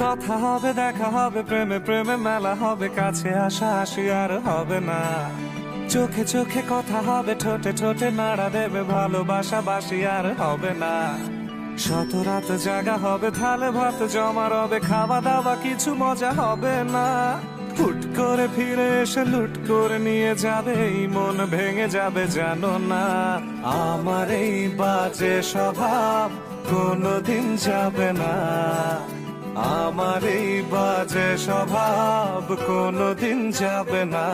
কথা হবে, দেখা হবে, প্রেমে প্রেমে মেলা হবে, কাছে আসা আসি আর হবে না। চোখে চোখে কথা হবে, ঠোঁটে ঠোঁটে নাড়া দেবে, ভালোবাসা বাসি আর হবে না। শত রাত জাগা হবে, থালে ভাত জমা রবে, খাওয়া দাওয়া কিছু মজা হবে না। হুট করে ফিরে এসে লুট করে নিয়ে যাবে, এই মন ভেঙে যাবে জানো না। আমার এই বাজে স্বভাব কোনোদিন যাবে না, আমার এই বাজে স্বভাব কোনোদিন যাবে না।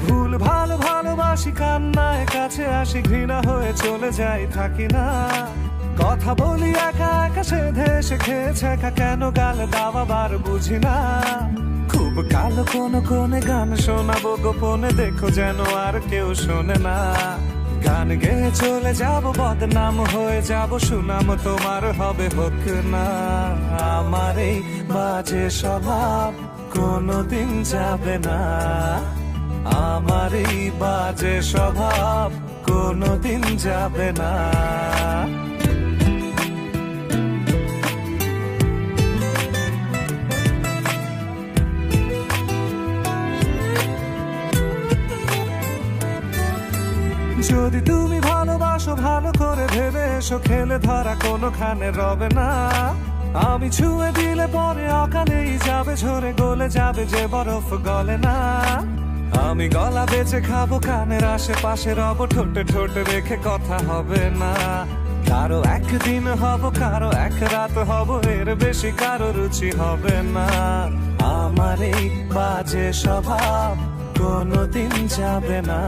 ভুল ভালো ভালোবাসি, কান্নায় কাছে আসি, ঘৃণা হয়ে চলে যাই থাকি না। কথা বলি একা একা, সেধে এসে খেয়েছে একা, কেন গালে দাওয়া বার বুঝি না। খুব কালো কোন কোনে গান শোনাবো গোপনে, দেখো যেন আর কেউ শোনে না। গান গেয়ে চলে যাব, বদনাম হয়ে যাব, সুনাম তোমার হবে হোক না। আমার এই বাজে স্বভাব কোনোদিন যাবে না, আমার এই বাজে স্বভাব কোনোদিন যাবে না। যদি তুমি ভালোবাসো ভালো করে ভেবে এসো, খেলে ধরা কোনোখানে রবে না। আমি ছুঁয়ে দিলে পরে অকালেই যাবে, ঝরে গলে যাবে যে বরফ গলে না। আমি গলা বেঁচে খাবো, কানের আশেপাশে রব, ঠোঁটে ঠোঁটে রেখে কথা হবে না। কারো একদিন হব, কারো এক রাত হব, এর বেশি কারো রুচি হবে না। আমার এই বাজে স্বভাব কোনোদিন যাবে না,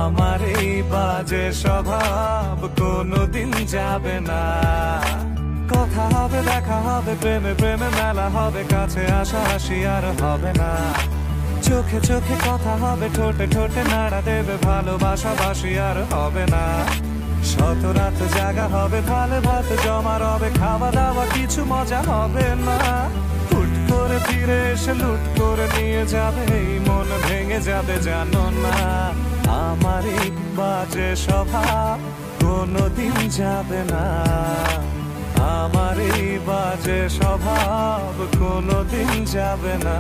আমার এই বাজে স্বভাব কোনোদিন যাবে না। কথা হবে, দেখা হবে, প্রেমে প্রেমে মেলা হবে, কাছে আসা আসি আর হবে না। চোখে চোখে কথা হবে, ঠোঁটে ঠোঁটে নাড়া দেবে, ভালোবাসা বাসি আর হবে না। শত রাত জাগা হবে, থালে ভাত জমা রবে, খাওয়া দাওয়া কিছু মজা হবে না। হুট করে ফিরে এসে লুট করে নিয়ে যাবে, এই মন ভেঙে যাবে জানো না। আমার এই বাজে স্বভাব কোনোদিন যাবে না, আমার এই বাজে স্বভাব কোনোদিন যাবে না।